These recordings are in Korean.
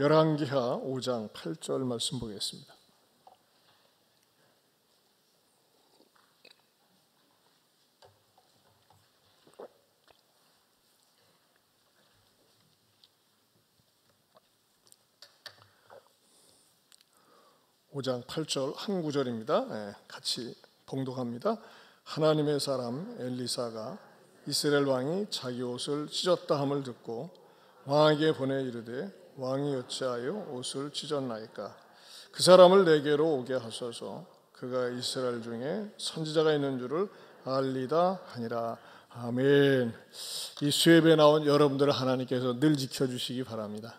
열왕기하 5장 8절 말씀 보겠습니다. 오 장 8절 한 구절입니다. 같이 봉독합니다. 하나님의 사람 엘리사가 이스라엘 왕이 자기 옷을 찢었다 함을 듣고 왕에게 보내 이르되 왕이 어찌하여 옷을 찢었나이까? 그 사람을 내게로 오게 하소서. 그가 이스라엘 중에 선지자가 있는 줄을 알리다 하니라. 아멘. 이 수협에 나온 여러분들을 하나님께서 늘 지켜주시기 바랍니다.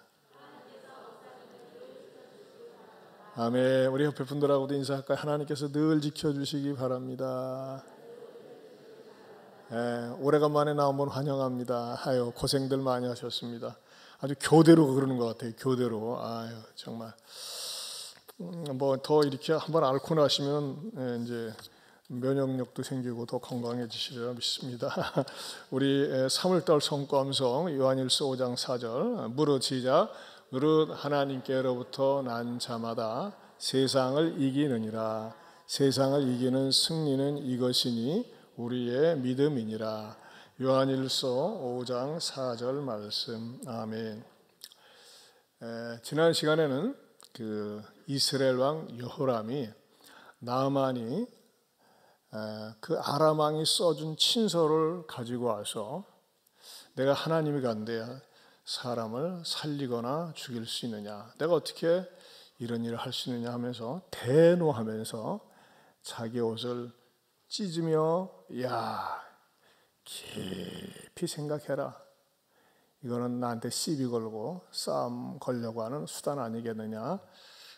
아멘. 우리 옆에 분들하고도 인사할까요? 하나님께서 늘 지켜주시기 바랍니다. 오래간만에 나오면 환영합니다. 아유, 고생들 많이 하셨습니다. 아주 교대로 그러는 것 같아요. 교대로. 아유, 정말. 뭐 더 이렇게 한번 앓고 나시면 이제 면역력도 생기고 더 건강해지시리라 믿습니다. 우리 3월달 성과음성 요한일서 5장 4절 무릇 시작 무릇 하나님께로부터 난 자마다 세상을 이기느니라. 세상을 이기는 승리는 이것이니 우리의 믿음이니라. 요한일서 5장 4절 말씀. 아멘. 지난 시간에는 그 이스라엘 왕 여호람이 나아만이 그 아람 왕이 써준 친서를 가지고 와서 내가 하나님이 간데 사람을 살리거나 죽일 수 있느냐, 내가 어떻게 이런 일을 할 수 있느냐 하면서 대노하면서 자기 옷을 찢으며 야 깊이 생각해라. 이거는 나한테 시비 걸고 싸움 걸려고 하는 수단 아니겠느냐.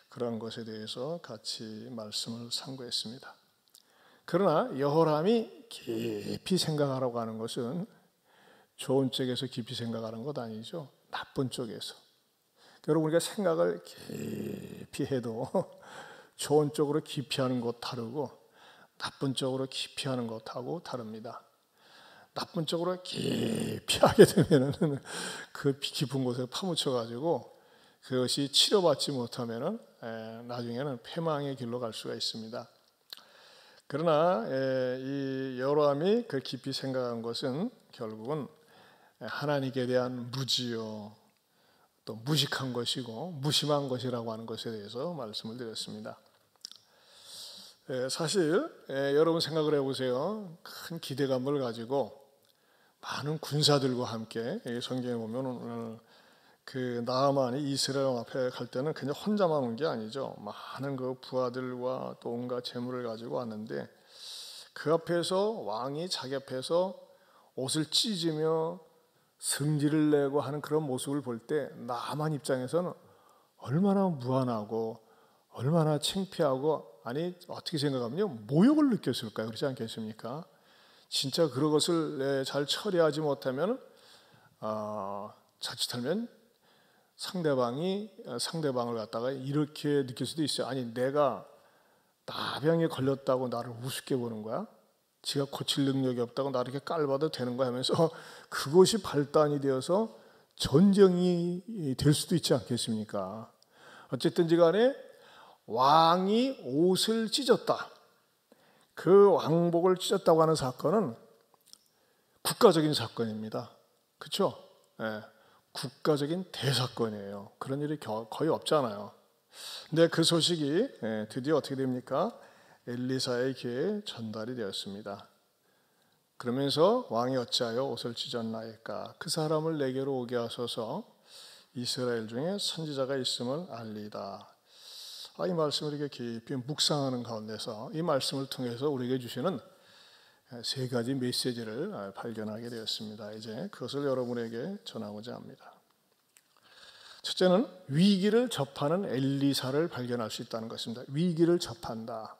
그런 것에 대해서 같이 말씀을 상고했습니다. 그러나 여호람이 깊이 생각하라고 하는 것은 좋은 쪽에서 깊이 생각하는 것 아니죠. 나쁜 쪽에서. 여러분, 우리가 생각을 깊이 해도 좋은 쪽으로 깊이 하는 것 다르고 나쁜 쪽으로 깊이 하는 것하고 다릅니다. 나쁜 쪽으로 깊이 하게 되면은 그 깊은 곳에 파묻혀가지고 그것이 치료받지 못하면은 나중에는 패망의 길로 갈 수가 있습니다. 그러나 이 여호람이 그 깊이 생각한 것은 결국은 하나님께 대한 무지요, 또 무식한 것이고 무심한 것이라고 하는 것에 대해서 말씀을 드렸습니다. 사실 여러분 생각을 해보세요. 큰 기대감을 가지고 많은 군사들과 함께 성경에 보면 오늘 그 나아만이 이스라엘 왕 앞에 갈 때는 그냥 혼자만 온 게 아니죠. 많은 그 부하들과 또 온갖 재물을 가지고 왔는데 그 앞에서 왕이 자기 앞에서 옷을 찢으며 승질을 내고 하는 그런 모습을 볼 때 나아만 입장에서는 얼마나 무안하고 얼마나 창피하고, 아니 어떻게 생각하면요, 모욕을 느꼈을까요? 그렇지 않겠습니까? 진짜 그런 것을 잘 처리하지 못하면 자칫하면 상대방을 갖다가 이렇게 느낄 수도 있어요. 아니 내가 나병에 걸렸다고 나를 우습게 보는 거야? 지가 고칠 능력이 없다고 나를 이렇게 깔봐도 되는 거야 하면서 그것이 발단이 되어서 전쟁이 될 수도 있지 않겠습니까? 어쨌든지 간에 왕이 옷을 찢었다, 그 왕복을 찢었다고 하는 사건은 국가적인 사건입니다. 그렇죠? 국가적인 대사건이에요. 그런 일이 거의 없잖아요. 근데 그 소식이 드디어 어떻게 됩니까? 엘리사의 귀에 전달이 되었습니다. 그러면서 왕이 어찌하여 옷을 찢었나이까? 그 사람을 내게로 오게 하소서. 이스라엘 중에 선지자가 있음을 알리다. 이 말씀을 이렇게 깊이 묵상하는 가운데서 이 말씀을 통해서 우리에게 주시는 세 가지 메시지를 발견하게 되었습니다. 이제 그것을 여러분에게 전하고자 합니다. 첫째는 위기를 접하는 엘리사를 발견할 수 있다는 것입니다. 위기를 접한다.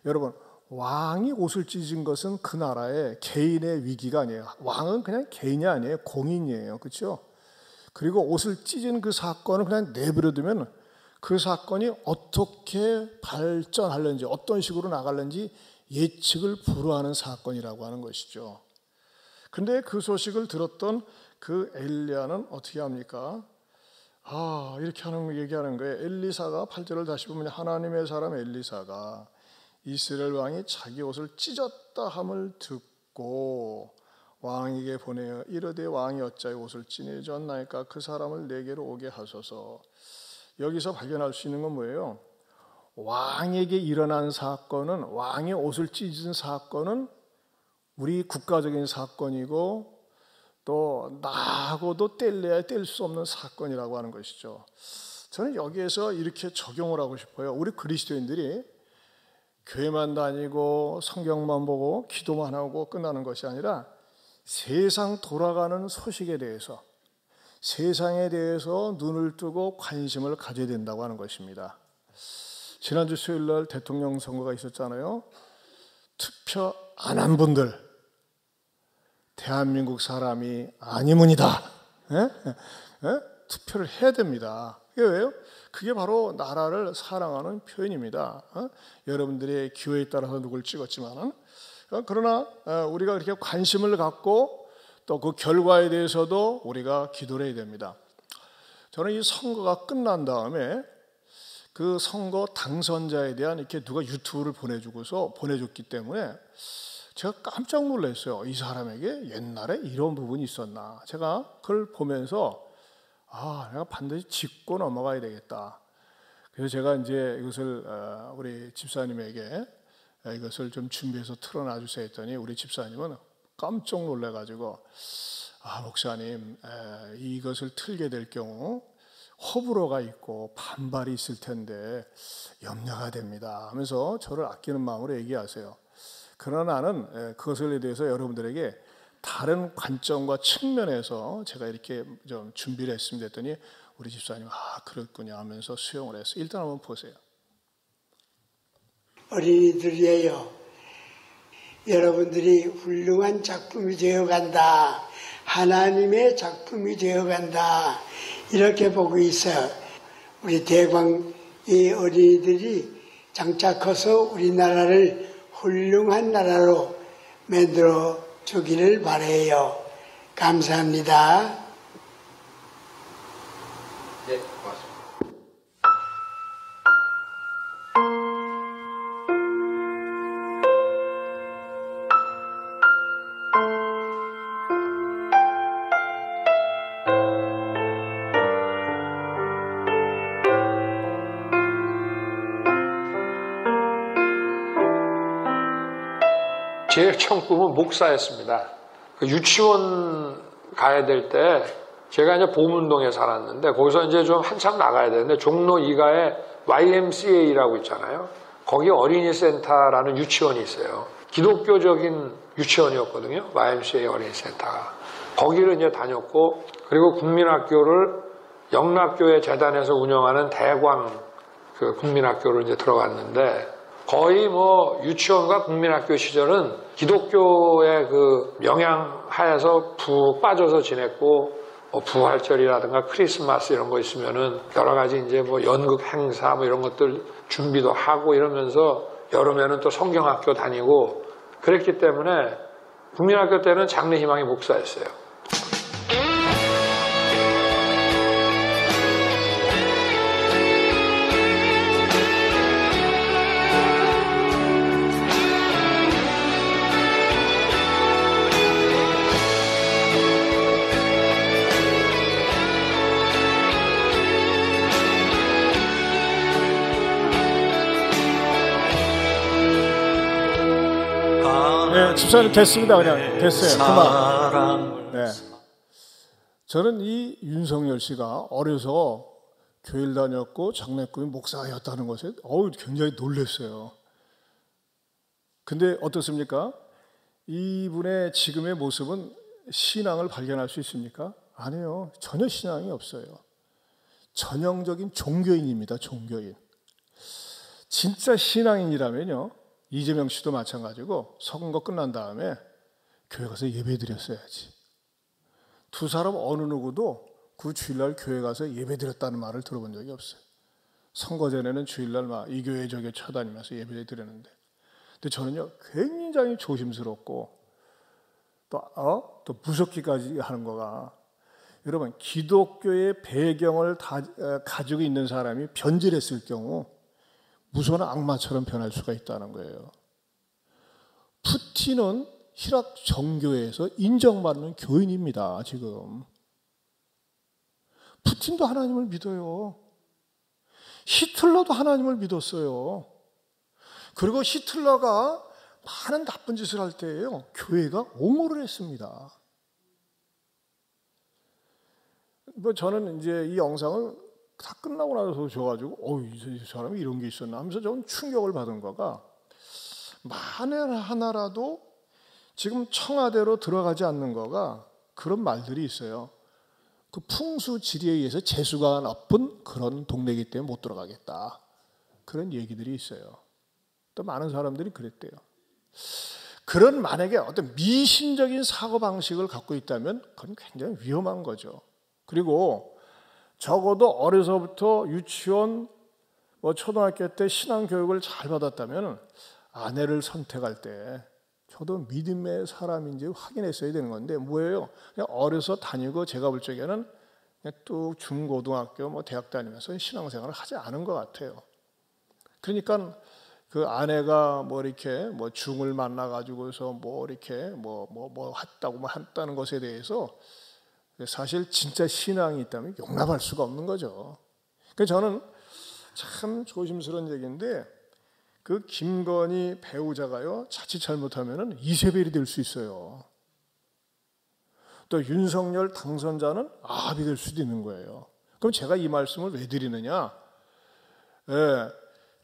여러분, 왕이 옷을 찢은 것은 그 나라의 개인의 위기가 아니에요. 왕은 그냥 개인이 아니에요. 공인이에요. 그렇죠? 그리고 옷을 찢은 그 사건을 그냥 내버려두면 그 사건이 어떻게 발전하려는지, 어떤 식으로 나갈는지 예측을 불허하는 사건이라고 하는 것이죠. 그런데 그 소식을 들었던 그 엘리야는 어떻게 합니까? 이렇게 얘기하는 거예요. 엘리사가 8절을 다시 보면 하나님의 사람 엘리사가 이스라엘 왕이 자기 옷을 찢었다 함을 듣고 왕에게 보내어 이르되 왕이 어찌하여 옷을 찢어졌나이까 그 사람을 내게로 오게 하소서. 여기서 발견할 수 있는 건 뭐예요? 왕에게 일어난 사건은, 왕의 옷을 찢은 사건은 우리 국가적인 사건이고 또 나하고도 뗄래야 뗄 수 없는 사건이라고 하는 것이죠. 저는 여기에서 이렇게 적용을 하고 싶어요. 우리 그리스도인들이 교회만 다니고 성경만 보고 기도만 하고 끝나는 것이 아니라 세상 돌아가는 소식에 대해서, 세상에 대해서 눈을 뜨고 관심을 가져야 된다고 하는 것입니다. 지난주 수요일 날 대통령 선거가 있었잖아요. 투표 안 한 분들, 대한민국 사람이 아니문이다. 투표를 해야 됩니다. 그게 왜요? 그게 바로 나라를 사랑하는 표현입니다. 여러분들의 기호에 따라서 누굴 찍었지만은, 그러나 우리가 그렇게 관심을 갖고 또 그 결과에 대해서도 우리가 기도를 해야 됩니다. 저는 이 선거가 끝난 다음에 그 선거 당선자에 대한 이렇게 누가 유튜브를 보내줬기 때문에 제가 깜짝 놀랐어요. 이 사람에게 옛날에 이런 부분이 있었나. 제가 그걸 보면서 내가 반드시 짚고 넘어가야 되겠다. 그래서 제가 이제 이것을 우리 집사님에게 이것을 좀 준비해서 틀어놔 주세요 했더니 우리 집사님은 깜짝 놀래가지고 목사님, 이것을 틀게 될 경우 호불호가 있고 반발이 있을 텐데 염려가 됩니다 하면서 저를 아끼는 마음으로 얘기하세요. 그러나 나는 그것에 대해서 여러분들에게 다른 관점과 측면에서 제가 이렇게 좀 준비를 했습니다 했더니 우리 집사님 그렇군요 하면서 수용을 했어요. 일단 한번 보세요. 어린이들이에요. 여러분들이 훌륭한 작품이 되어간다. 하나님의 작품이 되어간다. 이렇게 보고 있어요. 우리 대광의 어린이들이 장차 커서 우리나라를 훌륭한 나라로 만들어 주기를 바라요. 감사합니다. 네, 고맙습니다. 제일 처음 꿈은 목사였습니다. 유치원 가야 될 때 제가 이제 보문동에 살았는데 거기서 이제 좀 한참 나가야 되는데 종로 2가에 YMCA라고 있잖아요. 거기 어린이 센터라는 유치원이 있어요. 기독교적인 유치원이었거든요. YMCA 어린이 센터가. 거기를 이제 다녔고 그리고 국민학교를 영락교회 재단에서 운영하는 대광 그 국민학교를 이제 들어갔는데 거의 유치원과 국민학교 시절은 기독교의 그 영향 하에서 푹 빠져서 지냈고 부활절이라든가 크리스마스 이런 거 있으면은 여러 가지 이제 연극 행사 이런 것들 준비도 하고 이러면서 여름에는 또 성경학교 다니고 그랬기 때문에 국민학교 때는 장래희망의 목사였어요. 네, 집사님 됐습니다. 그냥 됐어요. 그만. 네. 저는 이 윤석열 씨가 어려서 교회를 다녔고 장래꿈이 목사였다는 것에 굉장히 놀랐어요. 근데 어떻습니까? 이분의 지금의 모습은 신앙을 발견할 수 있습니까? 아니에요. 전혀 신앙이 없어요. 전형적인 종교인입니다. 종교인. 진짜 신앙인이라면요. 이재명 씨도 마찬가지고 선거 끝난 다음에 교회 가서 예배 드렸어야지. 두 사람 어느 누구도 그 주일날 교회 가서 예배 드렸다는 말을 들어본 적이 없어요. 선거 전에는 주일날 막 이 교회 저 교회 쳐다니면서 예배 드렸는데, 근데 저는요 굉장히 조심스럽고 또 무섭기까지 하는 거가 여러분, 기독교의 배경을 가지고 있는 사람이 변질했을 경우 무서운 악마처럼 변할 수가 있다는 거예요. 푸틴은 히랍 정교회에서 인정받는 교인입니다. 지금 푸틴도 하나님을 믿어요. 히틀러도 하나님을 믿었어요. 그리고 히틀러가 많은 나쁜 짓을 할 때에요, 교회가 옹호를 했습니다. 저는 이제 이 영상을 다 끝나고 나서 줘가지고, 이 사람이 이런 게 있었나 하면서 좀 충격을 받은 거가, 만일 하나라도 지금 청와대로 들어가지 않는 거가 그런 말들이 있어요. 그 풍수지리에 의해서 재수가 나쁜 그런 동네이기 때문에 못 들어가겠다. 그런 얘기들이 있어요. 또 많은 사람들이 그랬대요. 그런 만약에 어떤 미신적인 사고방식을 갖고 있다면 그건 굉장히 위험한 거죠. 그리고 적어도 어려서부터 유치원, 초등학교 때 신앙교육을 잘 받았다면 아내를 선택할 때 저도 믿음의 사람인지 확인했어야 되는 건데 뭐예요? 그냥 어려서 다니고 제가 볼 적에는 또 중고등학교, 대학 다니면서 신앙생활을 하지 않은 것 같아요. 그러니까 그 아내가 이렇게 중을 만나가지고서 이렇게 했다는 것에 대해서 사실 진짜 신앙이 있다면 용납할 수가 없는 거죠. 그래서 저는 참 조심스러운 얘기인데 그 김건희 배우자가요, 자칫 잘못하면 이세벨이 될 수 있어요. 또 윤석열 당선자는 아합이 될 수도 있는 거예요. 그럼 제가 이 말씀을 왜 드리느냐?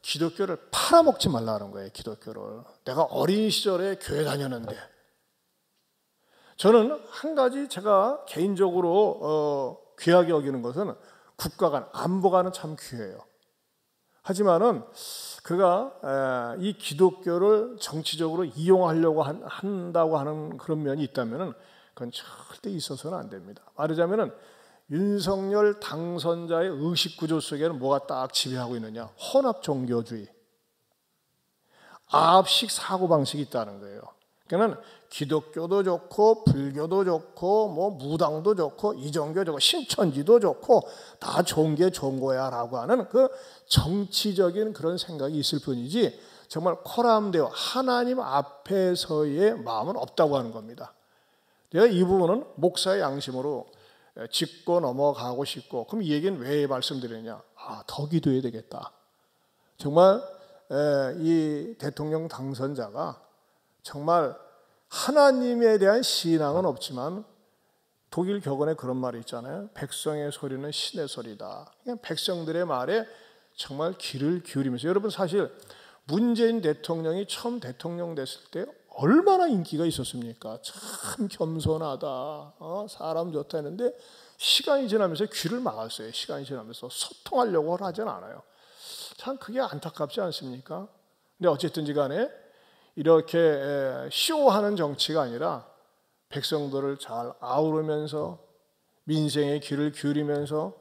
기독교를 팔아먹지 말라는 거예요. 기독교를. 내가 어린 시절에 교회 다녔는데 저는 한 가지 제가 개인적으로 귀하게 여기는 것은 국가 간 안보가는 참 귀해요. 하지만은 그가 이 기독교를 정치적으로 이용하려고 한다고 하는 그런 면이 있다면은 그건 절대 있어서는 안 됩니다. 말하자면은 윤석열 당선자의 의식 구조 속에는 뭐가 딱 지배하고 있느냐? 혼합 종교주의, 아합식 사고 방식이 있다는 거예요. 그러니까 기독교도 좋고 불교도 좋고 무당도 좋고 이종교 좋고 신천지도 좋고 다 좋은 게 좋은 거야라고 하는 그 정치적인 그런 생각이 있을 뿐이지 정말 코람데오 하나님 앞에서의 마음은 없다고 하는 겁니다. 내가 이 부분은 목사의 양심으로 짚고 넘어가고 싶고, 그럼 이 얘기는 왜 말씀드리느냐? 더 기도해야 되겠다. 정말 이 대통령 당선자가 정말 하나님에 대한 신앙은 없지만 독일 격언에 그런 말이 있잖아요. 백성의 소리는 신의 소리다. 그냥 백성들의 말에 정말 귀를 기울이면서, 여러분 사실 문재인 대통령이 처음 대통령 됐을 때 얼마나 인기가 있었습니까? 참 겸손하다, 사람 좋다 했는데 시간이 지나면서 귀를 막았어요. 시간이 지나면서 소통하려고 하진 않아요. 참 그게 안타깝지 않습니까? 근데 어쨌든지 간에 이렇게 쇼하는 정치가 아니라 백성들을 잘 아우르면서 민생에 귀를 기울이면서,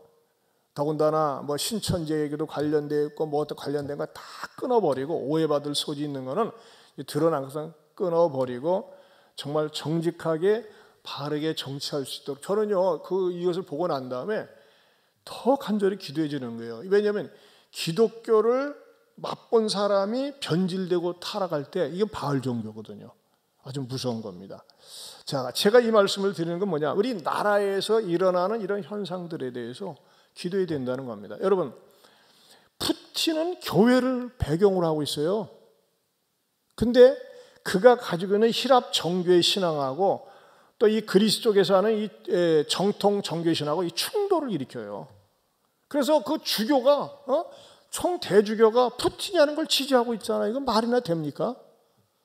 더군다나 신천지 얘기도 관련되어 있고 또 관련된 거 다 끊어버리고, 오해받을 소지 있는 거는 드러난 것은 끊어버리고 정말 정직하게 바르게 정치할 수 있도록, 저는요 이것을 보고 난 다음에 더 간절히 기도해지는 거예요. 왜냐하면 기독교를 맛본 사람이 변질되고 타락할 때 이게 바알 종교거든요. 아주 무서운 겁니다. 자, 제가 이 말씀을 드리는 건 뭐냐? 우리 나라에서 일어나는 이런 현상들에 대해서 기도해야 된다는 겁니다. 여러분, 푸틴은 교회를 배경으로 하고 있어요. 근데 그가 가지고 있는 히랍 정교의 신앙하고 또 이 그리스 쪽에서 하는 이 정통 정교의 신앙하고 이 충돌을 일으켜요. 그래서 그 주교가 총 대주교가 푸틴이 하는 걸 지지하고 있잖아요. 이건 말이나 됩니까?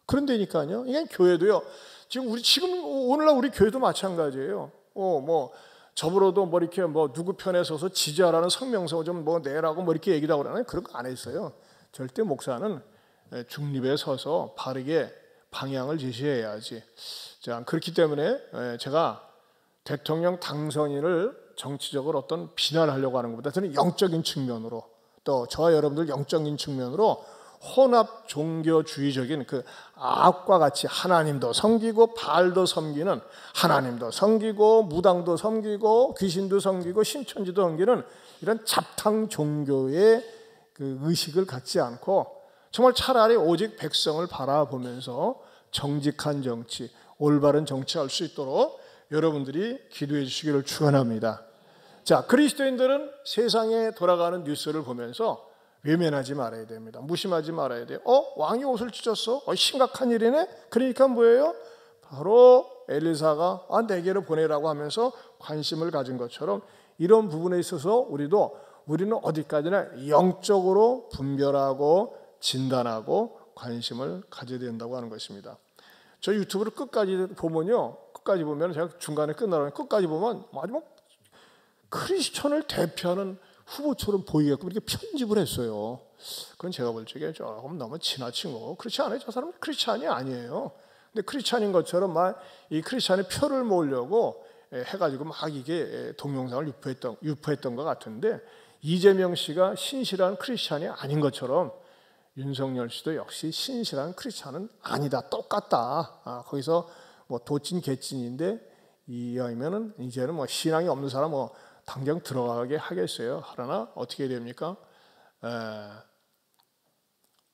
그런데니까요. 이게 교회도요. 지금 오늘날 우리 교회도 마찬가지예요. 저보러도 이렇게 누구 편에 서서 지지하라는 성명서 좀 내라고 이렇게 얘기도 하고 그러나요? 그런 거 안 했어요. 절대 목사는 중립에 서서 바르게 방향을 제시해야지. 자, 그렇기 때문에 제가 대통령 당선인을 정치적으로 어떤 비난하려고 하는 것보다 저는 영적인 측면으로, 또 저와 여러분들 영적인 측면으로 혼합 종교주의적인 그 악과 같이 하나님도 섬기고 바알도 섬기는, 하나님도 섬기고 무당도 섬기고 귀신도 섬기고 신천지도 섬기는 이런 잡탕 종교의 그 의식을 갖지 않고 정말 차라리 오직 백성을 바라보면서 정직한 정치, 올바른 정치할 수 있도록 여러분들이 기도해 주시기를 축원합니다. 자, 그리스도인들은 세상에 돌아가는 뉴스를 보면서 외면하지 말아야 됩니다. 무심하지 말아야 돼요. 왕이 옷을 찢었어? 심각한 일이네? 그러니까 뭐예요? 바로 엘리사가 내게로 보내라고 하면서 관심을 가진 것처럼 이런 부분에 있어서 우리는 어디까지나 영적으로 분별하고 진단하고 관심을 가져야 된다고 하는 것입니다. 저 유튜브를 끝까지 보면 제가 중간에 끝나면 끝까지 보면 마지막 크리스천을 대표하는 후보처럼 보이게끔 이렇게 편집을 했어요. 그건 제가 볼 적에 조금 너무 지나친 거고, 그렇지 않아요. 저 사람은 크리스찬이 아니에요. 근데 크리스찬인 것처럼 막 이 크리스찬의 표를 모으려고 해가지고 막 이게 동영상을 유포했던 것 같은데, 이재명 씨가 신실한 크리스찬이 아닌 것처럼 윤석열 씨도 역시 신실한 크리스찬은 아니다. 똑같다. 거기서 뭐 도찐 개찐인데 이왕이면은 이제는 뭐 신앙이 없는 사람 당장 들어가게 하겠어요. 그러나 어떻게 됩니까?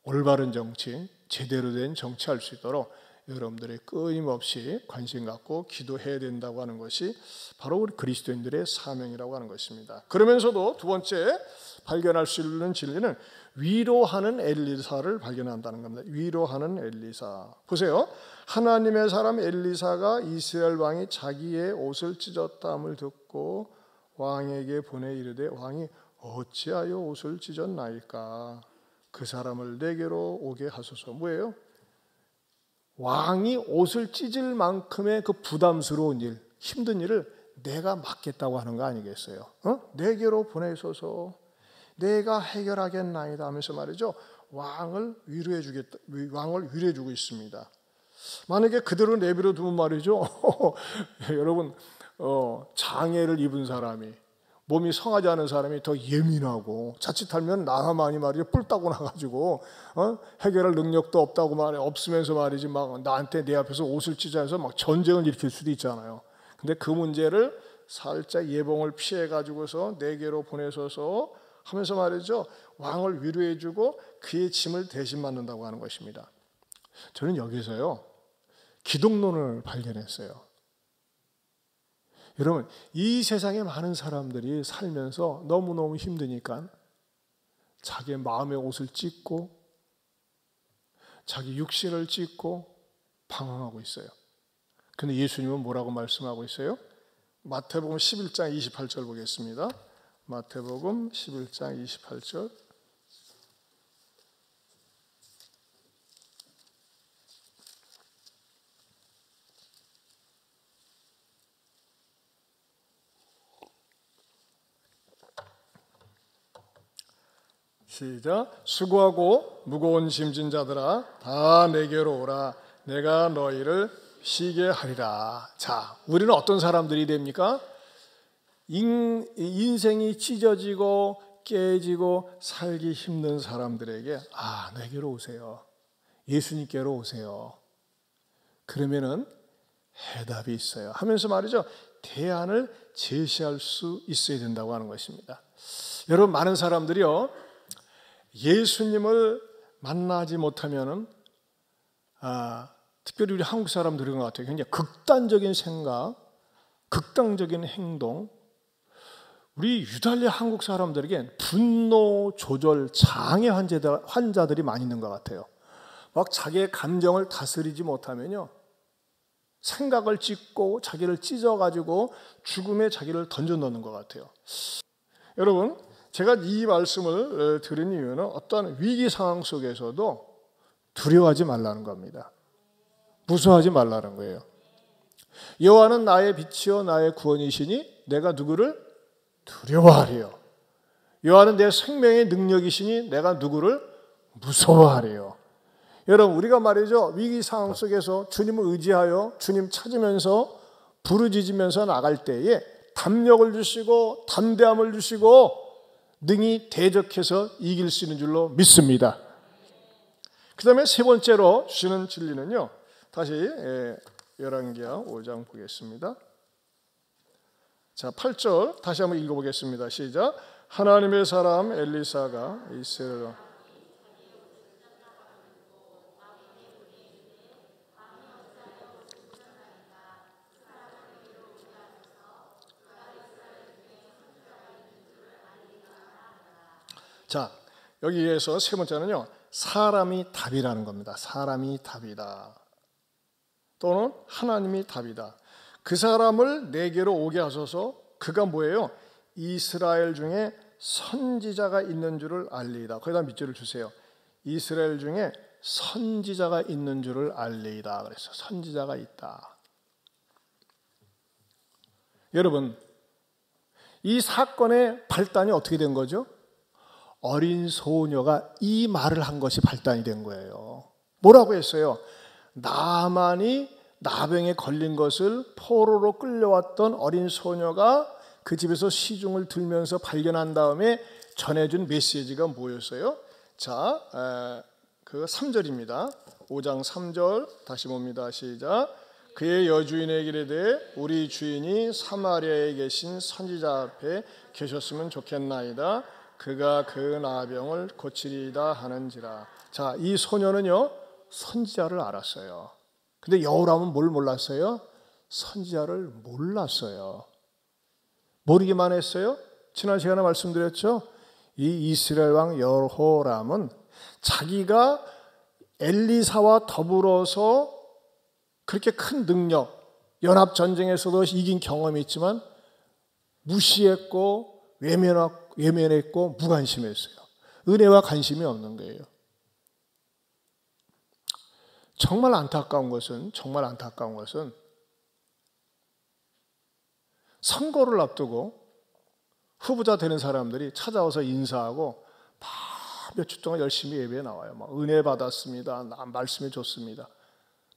올바른 정치, 제대로 된 정치할 수 있도록 여러분들이 끊임없이 관심 갖고 기도해야 된다고 하는 것이 바로 우리 그리스도인들의 사명이라고 하는 것입니다. 그러면서도 두 번째 발견할 수 있는 진리는 위로하는 엘리사를 발견한다는 겁니다. 위로하는 엘리사. 보세요. 하나님의 사람 엘리사가 이스라엘 왕이 자기의 옷을 찢었다함을 듣고 왕에게 보내 이르되, 왕이 어찌하여 옷을 찢었나이까? 그 사람을 내게로 오게 하소서. 뭐예요? 왕이 옷을 찢을 만큼의 그 부담스러운 일, 힘든 일을 내가 맡겠다고 하는 거 아니겠어요? 내게로 보내소서. 내가 해결하겠나이다 하면서 말이죠. 왕을 위로해주고 있습니다. 만약에 그대로 내버려 두면 말이죠. 여러분, 장애를 입은 사람이, 몸이 성하지 않은 사람이 더 예민하고, 자칫하면 나만이 말이죠. 뿔 따고 나가지고 해결할 능력도 없으면서 말이지 막 나한테 내 앞에서 옷을 찢어서 막 전쟁을 일으킬 수도 있잖아요. 근데 그 문제를 살짝 예봉을 피해 가지고서 내게로 보내셔서 하면서 말이죠. 왕을 위로해주고 그의 짐을 대신 맡는다고 하는 것입니다. 저는 여기서요, 기독론을 발견했어요. 여러분, 이 세상에 많은 사람들이 살면서 너무너무 힘드니까 자기의 마음의 옷을 찢고 자기 육신을 찢고 방황하고 있어요. 그런데 예수님은 뭐라고 말씀하고 있어요? 마태복음 11장 28절 보겠습니다. 마태복음 11장 28절. 시작. 수고하고 무거운 짐진 자들아 다 내게로 오라. 내가 너희를 쉬게 하리라. 자, 우리는 어떤 사람들이 됩니까? 인생이 찢어지고 깨지고 살기 힘든 사람들에게 내게로 오세요. 예수님께로 오세요. 그러면은 해답이 있어요. 하면서 말이죠. 대안을 제시할 수 있어야 된다고 하는 것입니다. 여러분, 많은 사람들이요, 예수님을 만나지 못하면은 특별히 우리 한국 사람들인 것 같아요. 굉장히 극단적인 생각, 극단적인 행동. 우리 유달리 한국 사람들에겐 분노 조절 장애 환자들이 많이 있는 것 같아요. 막 자기의 감정을 다스리지 못하면요, 생각을 찢고 자기를 찢어가지고 죽음에 자기를 던져넣는 것 같아요. 여러분, 제가 이 말씀을 드린 이유는 어떠한 위기 상황 속에서도 두려워하지 말라는 겁니다. 무서워하지 말라는 거예요. 여호와는 나의 빛이요 나의 구원이시니 내가 누구를 두려워하리요. 여호와는 내 생명의 능력이시니 내가 누구를 무서워하리요. 여러분, 우리가 말이죠, 위기 상황 속에서 주님을 의지하여 주님 찾으면서 부르짖으면서 나갈 때에 담력을 주시고 담대함을 주시고 능히 대적해서 이길 수 있는 줄로 믿습니다. 그 다음에 세 번째로 주시는 진리는요, 다시 열왕기하 5장 보겠습니다. 자, 8절 다시 한번 읽어보겠습니다. 시작. 하나님의 사람 엘리사가 이스라엘 자, 여기에서 세 번째는요, 사람이 답이라는 겁니다. 사람이 답이다. 또는 하나님이 답이다. 그 사람을 내게로 오게 하소서. 그가 뭐예요? 이스라엘 중에 선지자가 있는 줄을 알리이다. 거기다 밑줄을 주세요. 이스라엘 중에 선지자가 있는 줄을 알리이다. 그래서 선지자가 있다. 여러분, 이 사건의 발단이 어떻게 된 거죠? 어린 소녀가 이 말을 한 것이 발단이 된 거예요. 뭐라고 했어요? 나만이 나병에 걸린 것을 포로로 끌려왔던 어린 소녀가 그 집에서 시중을 들면서 발견한 다음에 전해준 메시지가 뭐였어요? 자, 그 3절입니다. 5장 3절 다시 봅니다. 시작. 그의 여주인에게 이르되 우리 주인이 사마리아에 계신 선지자 앞에 계셨으면 좋겠나이다. 그가 그 나병을 고치리이다 하는지라. 자, 이 소녀는요, 선지자를 알았어요. 근데 여호람은 뭘 몰랐어요? 선지자를 몰랐어요. 모르기만 했어요? 지난 시간에 말씀드렸죠? 이 이스라엘 왕 여호람은 자기가 엘리사와 더불어서 그렇게 큰 능력, 연합전쟁에서도 이긴 경험이 있지만 무시했고 외면했고 무관심했어요. 은혜와 관심이 없는 거예요. 정말 안타까운 것은 선거를 앞두고 후보자 되는 사람들이 찾아와서 인사하고 몇 주 동안 열심히 예배에 나와요. 막 은혜 받았습니다. 말씀이 좋습니다.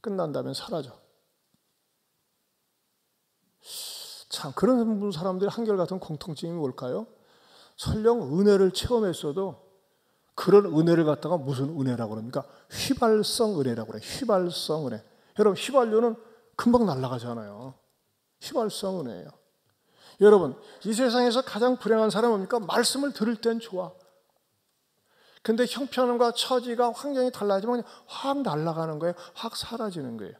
끝난 다음에 사라져. 참 그런 사람들이 한결같은 공통점이 뭘까요? 설령 은혜를 체험했어도 그런 은혜를 갖다가 무슨 은혜라고 그럽니까? 휘발성 은혜라고 그래요. 휘발성 은혜. 여러분, 휘발유는 금방 날아가잖아요. 휘발성 은혜예요. 여러분, 이 세상에서 가장 불행한 사람은 뭡니까? 말씀을 들을 땐 좋아. 근데 형편과 처지가 환경이 달라지면 확 날아가는 거예요. 확 사라지는 거예요.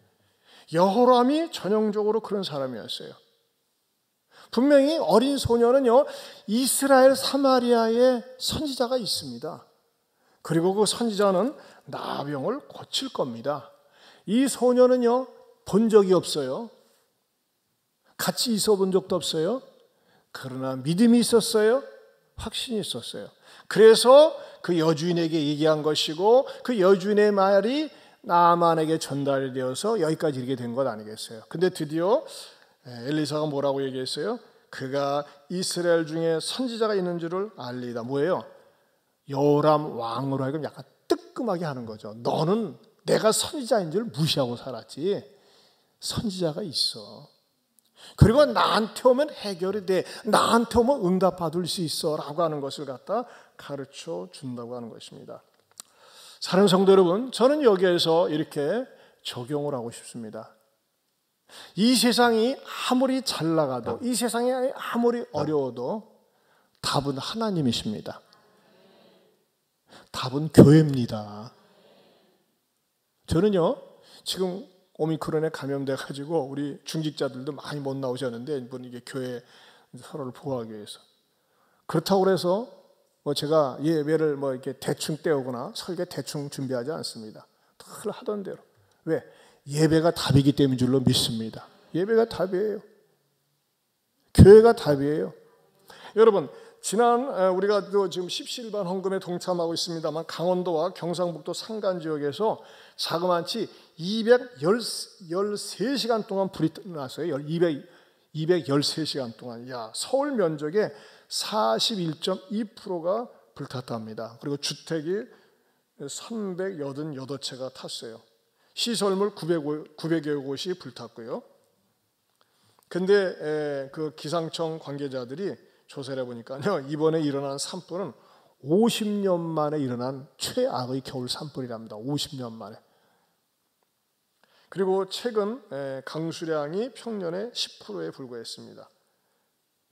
여호람이 전형적으로 그런 사람이었어요. 분명히 어린 소녀는요, 이스라엘 사마리아에 선지자가 있습니다. 그리고 그 선지자는 나병을 고칠 겁니다. 이 소녀는요, 본 적이 없어요. 같이 있어 본 적도 없어요. 그러나 믿음이 있었어요. 확신이 있었어요. 그래서 그 여주인에게 얘기한 것이고 그 여주인의 말이 나만에게 전달이 되어서 여기까지 이르게 된 것 아니겠어요. 근데 드디어 엘리사가 뭐라고 얘기했어요? 그가 이스라엘 중에 선지자가 있는 줄을 알리다. 뭐예요? 여호람 왕으로 하여금 약간 뜨끔하게 하는 거죠. 너는 내가 선지자인 줄 무시하고 살았지. 선지자가 있어. 그리고 나한테 오면 해결이 돼. 나한테 오면 응답받을 수 있어. 라고 하는 것을 갖다 가르쳐 준다고 하는 것입니다. 사랑하는 성도 여러분, 저는 여기에서 이렇게 적용을 하고 싶습니다. 이 세상이 아무리 잘 나가도, 이 세상이 아무리 어려워도 답은 하나님이십니다. 답은 교회입니다. 저는요, 지금 오미크론에 감염돼가지고 우리 중직자들도 많이 못 나오셨는데, 이게 교회 서로를 보호하기 위해서. 그렇다고 해서 제가 예배를 이렇게 대충 때우거나 설계 대충 준비하지 않습니다. 늘 하던 대로. 왜? 예배가 답이기 때문인 줄로 믿습니다. 예배가 답이에요. 교회가 답이에요. 여러분, 지난 우리가 또 지금 십시일반 헌금에 동참하고 있습니다만 강원도와 경상북도 산간 지역에서 자그마치 213시간 동안 불이 났어요. 213시간 동안. 야, 서울 면적의 41.2%가 불탔답니다. 그리고 주택이 388채가 탔어요. 시설물 900여 곳이 불탔고요. 근데 그 기상청 관계자들이 조사를 해보니까요, 이번에 일어난 산불은 50년 만에 일어난 최악의 겨울 산불이랍니다. 50년 만에. 그리고 최근 강수량이 평년의 10%에 불과했습니다.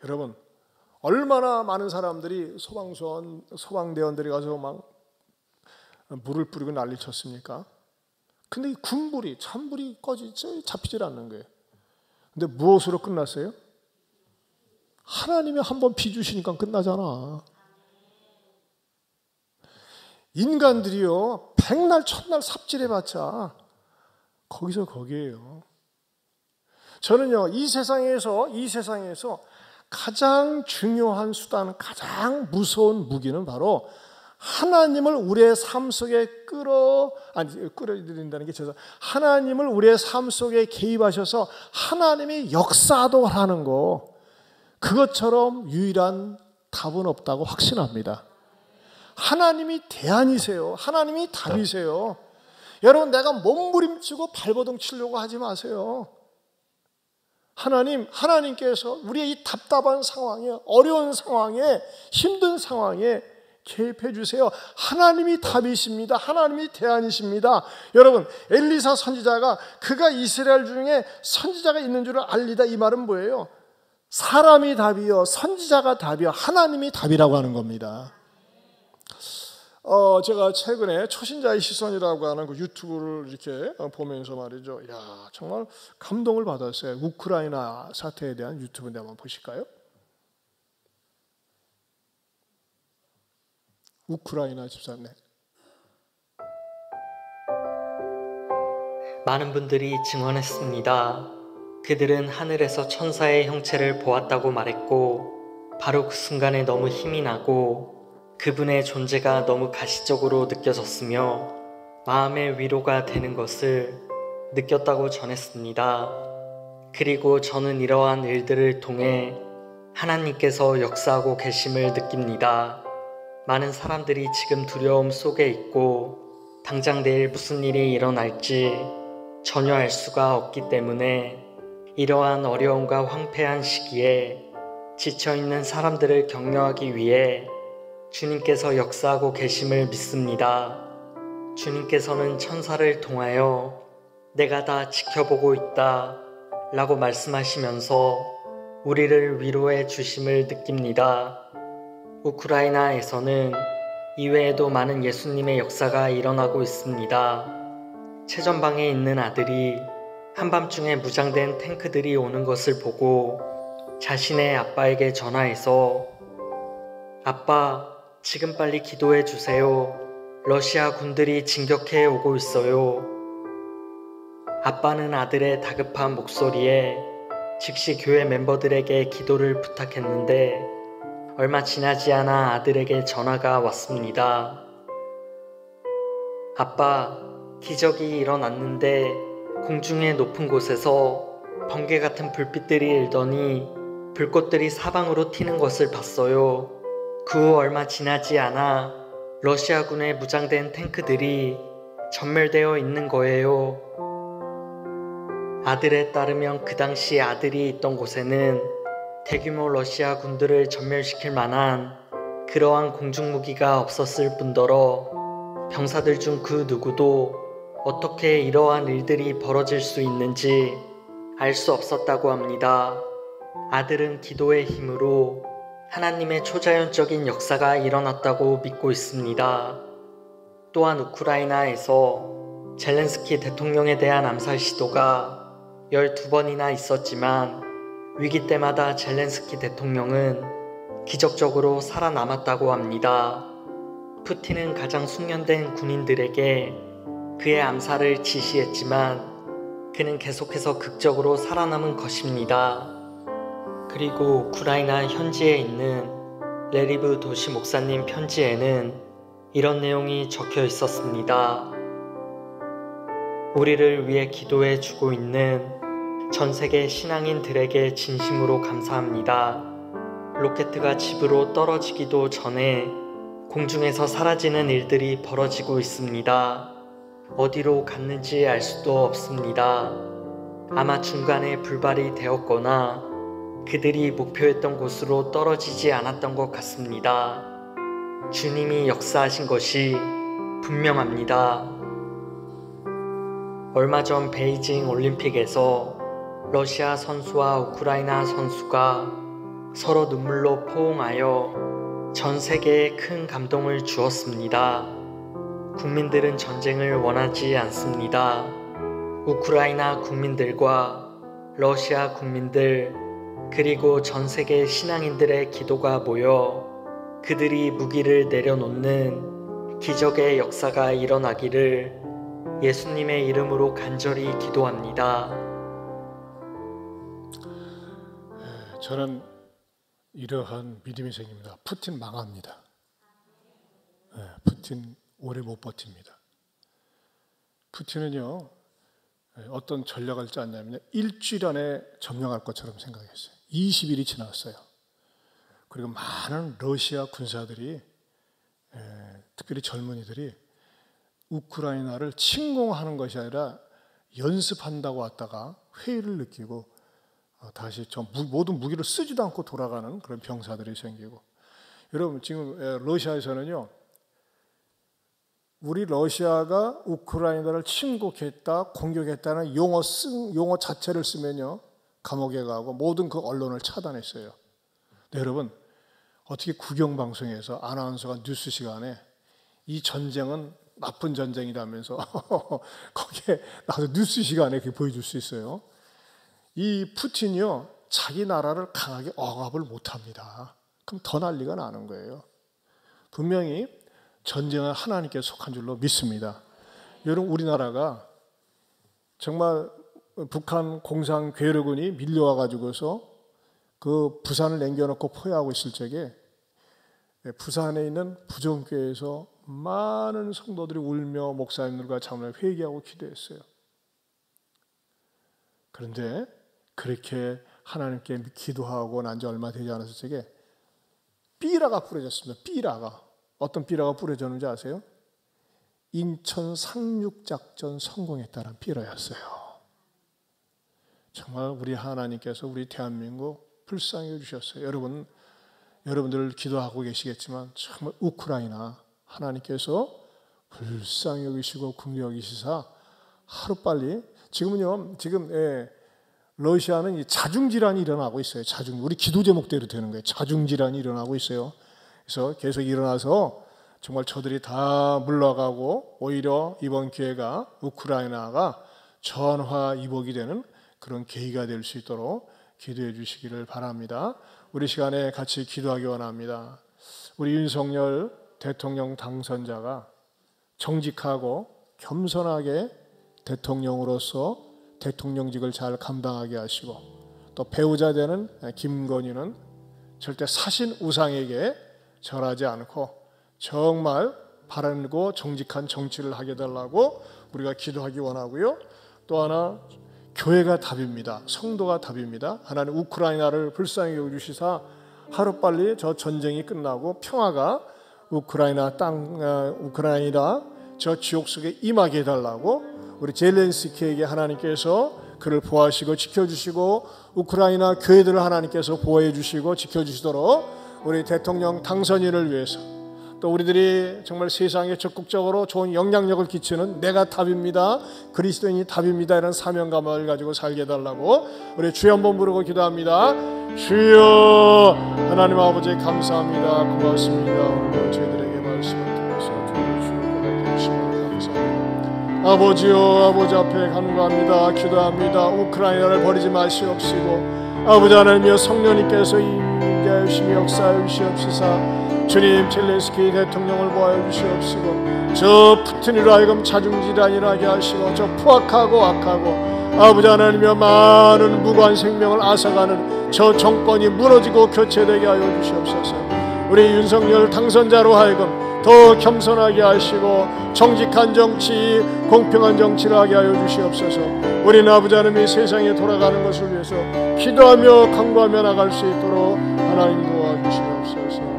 여러분, 얼마나 많은 사람들이 소방대원들이 가서 막 물을 뿌리고 난리 쳤습니까? 근데 이 군불이, 찬불이 잡히질 않는 거예요. 근데 무엇으로 끝났어요? 하나님이 한번 비주시니까 끝나잖아. 인간들이요, 백날 천날 삽질해봤자 거기서 거기에요. 저는요, 이 세상에서 가장 중요한 수단, 가장 무서운 무기는 바로 하나님을 우리의 삶 속에 끌어들인다는 게 하나님을 우리의 삶 속에 개입하셔서 하나님이 역사도 하는 거, 그것처럼 유일한 답은 없다고 확신합니다. 하나님이 대안이세요. 하나님이 답이세요. 여러분, 내가 몸부림치고 발버둥 치려고 하지 마세요. 하나님께서 우리의 이 답답한 상황에, 어려운 상황에, 힘든 상황에 개입해 주세요. 하나님이 답이십니다. 하나님이 대안이십니다. 여러분, 엘리사 선지자가 그가 이스라엘 중에 선지자가 있는 줄을 알리다, 이 말은 뭐예요? 사람이 답이요, 선지자가 답이요, 하나님이 답이라고 하는 겁니다. 제가 최근에 초신자의 시선이라고 하는 그 유튜브를 이렇게 보면서 말이죠. 야, 정말 감동을 받았어요. 우크라이나 사태에 대한 유튜브인데 한번 보실까요? 우크라이나 집사님. 많은 분들이 증언했습니다. 그들은 하늘에서 천사의 형체를 보았다고 말했고, 바로 그 순간에 너무 힘이 나고 그분의 존재가 너무 가시적으로 느껴졌으며 마음의 위로가 되는 것을 느꼈다고 전했습니다. 그리고 저는 이러한 일들을 통해 하나님께서 역사하고 계심을 느낍니다. 많은 사람들이 지금 두려움 속에 있고 당장 내일 무슨 일이 일어날지 전혀 알 수가 없기 때문에 이러한 어려움과 황폐한 시기에 지쳐있는 사람들을 격려하기 위해 주님께서 역사하고 계심을 믿습니다. 주님께서는 천사를 통하여 내가 다 지켜보고 있다 라고 말씀하시면서 우리를 위로해 주심을 느낍니다. 우크라이나에서는 이외에도 많은 예수님의 역사가 일어나고 있습니다. 최전방에 있는 아들이 한밤중에 무장된 탱크들이 오는 것을 보고 자신의 아빠에게 전화해서 아빠, 지금 빨리 기도해 주세요. 러시아 군들이 진격해 오고 있어요. 아빠는 아들의 다급한 목소리에 즉시 교회 멤버들에게 기도를 부탁했는데 얼마 지나지 않아 아들에게 전화가 왔습니다. 아빠, 기적이 일어났는데 공중의 높은 곳에서 번개 같은 불빛들이 일더니 불꽃들이 사방으로 튀는 것을 봤어요. 그 후 얼마 지나지 않아 러시아군의 무장된 탱크들이 전멸되어 있는 거예요. 아들에 따르면 그 당시 아들이 있던 곳에는 대규모 러시아 군들을 전멸시킬 만한 그러한 공중무기가 없었을 뿐더러 병사들 중 그 누구도 어떻게 이러한 일들이 벌어질 수 있는지 알 수 없었다고 합니다. 아들은 기도의 힘으로 하나님의 초자연적인 역사가 일어났다고 믿고 있습니다. 또한 우크라이나에서 젤렌스키 대통령에 대한 암살 시도가 12번이나 있었지만 위기 때마다 젤렌스키 대통령은 기적적으로 살아남았다고 합니다. 푸틴은 가장 숙련된 군인들에게 그의 암살을 지시했지만 그는 계속해서 극적으로 살아남은 것입니다. 그리고 우크라이나 현지에 있는 레리브 도시 목사님 편지에는 이런 내용이 적혀 있었습니다. 우리를 위해 기도해 주고 있는 전 세계 신앙인들에게 진심으로 감사합니다. 로켓가 집으로 떨어지기도 전에 공중에서 사라지는 일들이 벌어지고 있습니다. 어디로 갔는지 알 수도 없습니다. 아마 중간에 불발이 되었거나 그들이 목표했던 곳으로 떨어지지 않았던 것 같습니다. 주님이 역사하신 것이 분명합니다. 얼마 전 베이징 올림픽에서 러시아 선수와 우크라이나 선수가 서로 눈물로 포옹하여 전 세계에 큰 감동을 주었습니다. 국민들은 전쟁을 원하지 않습니다. 우크라이나 국민들과 러시아 국민들 그리고 전 세계 신앙인들의 기도가 모여 그들이 무기를 내려놓는 기적의 역사가 일어나기를 예수님의 이름으로 간절히 기도합니다. 저는 이러한 믿음이 생깁니다. 푸틴 망합니다. 푸틴 오래 못 버팁니다. 푸틴은요, 어떤 전략을 짰냐면 일주일 안에 점령할 것처럼 생각했어요. 20일이 지났어요. 그리고 많은 러시아 군사들이, 특별히 젊은이들이 우크라이나를 침공하는 것이 아니라 연습한다고 왔다가 회의를 느끼고 다시 모든 무기를 쓰지도 않고 돌아가는 그런 병사들이 생기고, 여러분 지금 러시아에서는요, 우리 러시아가 우크라이나를 침공했다, 공격했다는 용어 자체를 쓰면요 감옥에 가고 모든 그 언론을 차단했어요. 네, 여러분 어떻게 국영방송에서 아나운서가 뉴스 시간에 이 전쟁은 나쁜 전쟁이라면서 거기에 나도 뉴스 시간에 그렇게 보여줄 수 있어요. 이 푸틴이요 자기 나라를 강하게 억압을 못합니다. 그럼 더 난리가 나는 거예요. 분명히 전쟁은 하나님께 속한 줄로 믿습니다. 여러분 우리나라가 정말 북한 공산 괴뢰군이 밀려와 가지고서 그 부산을 남겨놓고 포위하고 있을 적에 부산에 있는 부정교회에서 많은 성도들이 울며 목사님들과 자문을 회개하고 기도했어요. 그런데 그렇게 하나님께 기도하고 난 지 얼마 되지 않았을 적에 삐라가 뿌려졌습니다. 삐라가. 어떤 삐라가 뿌려졌는지 아세요? 인천 상륙작전 성공했다는 삐라였어요. 정말 우리 하나님께서 우리 대한민국 불쌍히 해주셨어요. 여러분들 기도하고 계시겠지만 정말 우크라이나 하나님께서 불쌍히 여기시고 긍휼히 여기시사 하루빨리 지금 러시아는 이 자중질환이 일어나고 있어요. 우리 기도 제목대로 되는 거예요. 자중질환이 일어나고 있어요. 그래서 계속 일어나서 정말 저들이 다 물러가고 오히려 이번 기회가 우크라이나가 전화위복이 되는 그런 계기가 될 수 있도록 기도해 주시기를 바랍니다. 우리 시간에 같이 기도하기 원합니다. 우리 윤석열 대통령 당선자가 정직하고 겸손하게 대통령으로서 대통령직을 잘 감당하게 하시고 또 배우자 되는 김건희는 절대 사신 우상에게 절하지 않고 정말 바르고 정직한 정치를 하게 해달라고 우리가 기도하기 원하고요. 또 하나 교회가 답입니다. 성도가 답입니다. 하나님 우크라이나를 불쌍히 여기시사 하루빨리 저 전쟁이 끝나고 평화가 우크라이나 저 지옥 속에 임하게 해달라고 우리 젤렌스키에게 하나님께서 그를 보호하시고 지켜주시고 우크라이나 교회들을 하나님께서 보호해 주시고 지켜주시도록 우리 대통령 당선인을 위해서 또 우리들이 정말 세상에 적극적으로 좋은 영향력을 끼치는 내가 답입니다. 그리스도인이 답입니다. 이런 사명감을 가지고 살게 해달라고 우리 주여 한번 부르고 기도합니다. 주여 하나님 아버지 감사합니다. 고맙습니다. 오늘 저희들에게 말씀을 통해서 주님을 주님께 주심을 감사합니다. 아버지 앞에 간구합니다. 기도합니다. 우크라이나를 버리지 마시옵시고 아버지 하나님이여 성령님께서 임재하여 주시며 역사하여 주시옵시사 주님 젤렌스키 대통령을 보호하여 주시옵시고 저 푸틴으로 하여금 자중질환이라 하게 하시고 저 포악하고 악하고 아버지 하나님이여 많은 무고한 생명을 앗아가는 저 정권이 무너지고 교체되게 하여 주시옵소서. 우리 윤석열 당선자로 하여금 더 겸손하게 하시고 정직한 정치 공평한 정치를 하게 하여 주시옵소서. 우리는 아버지 하나님이 세상에 돌아가는 것을 위해서 기도하며 간구하며 나갈 수 있도록 하나님 도와주시옵소서.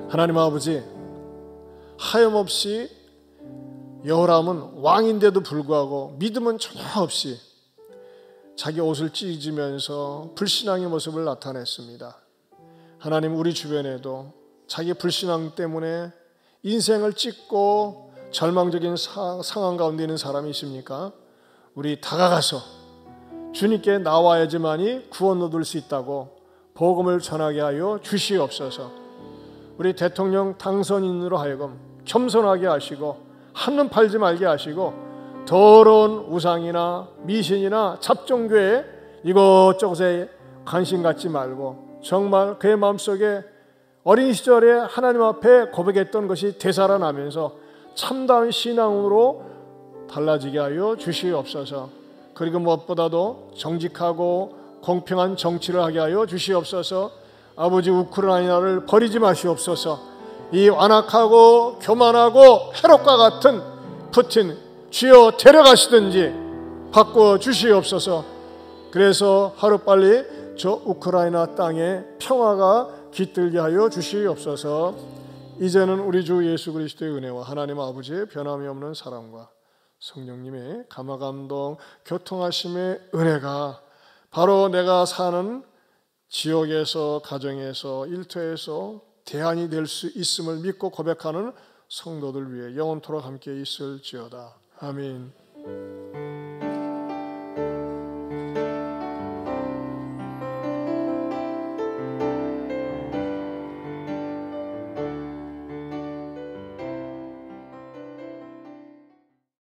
하나님 아버지 하염없이 여호람은 왕인데도 불구하고 믿음은 전혀 없이 자기 옷을 찢으면서 불신앙의 모습을 나타냈습니다. 하나님 우리 주변에도 자기 불신앙 때문에 인생을 찢고 절망적인 상황 가운데 있는 사람이 있습니까? 우리 다가가서 주님께 나와야지만이 구원 얻을 수 있다고 복음을 전하게 하여 주시옵소서. 우리 대통령 당선인으로 하여금 겸손하게 하시고 한눈 팔지 말게 하시고 더러운 우상이나 미신이나 잡종교에 이것저것에 관심 갖지 말고 정말 그의 마음속에 어린 시절에 하나님 앞에 고백했던 것이 되살아나면서 참다운 신앙으로 달라지게 하여 주시옵소서. 그리고 무엇보다도 정직하고 공평한 정치를 하게 하여 주시옵소서. 아버지, 우크라이나를 버리지 마시옵소서. 이 완악하고 교만하고 해롭과 같은 푸틴 주여 데려가시든지 바꿔 주시옵소서. 그래서 하루빨리 저 우크라이나 땅에 평화가 깃들게 하여 주시옵소서. 이제는 우리 주 예수 그리스도의 은혜와 하나님 아버지의 변함이 없는 사랑과 성령님의 감화감동 교통하심의 은혜가 바로 내가 사는 지역에서, 가정에서, 일터에서 대안이 될 수 있음을 믿고 고백하는 성도들 위해 영원토록 함께 있을지어다. 아멘.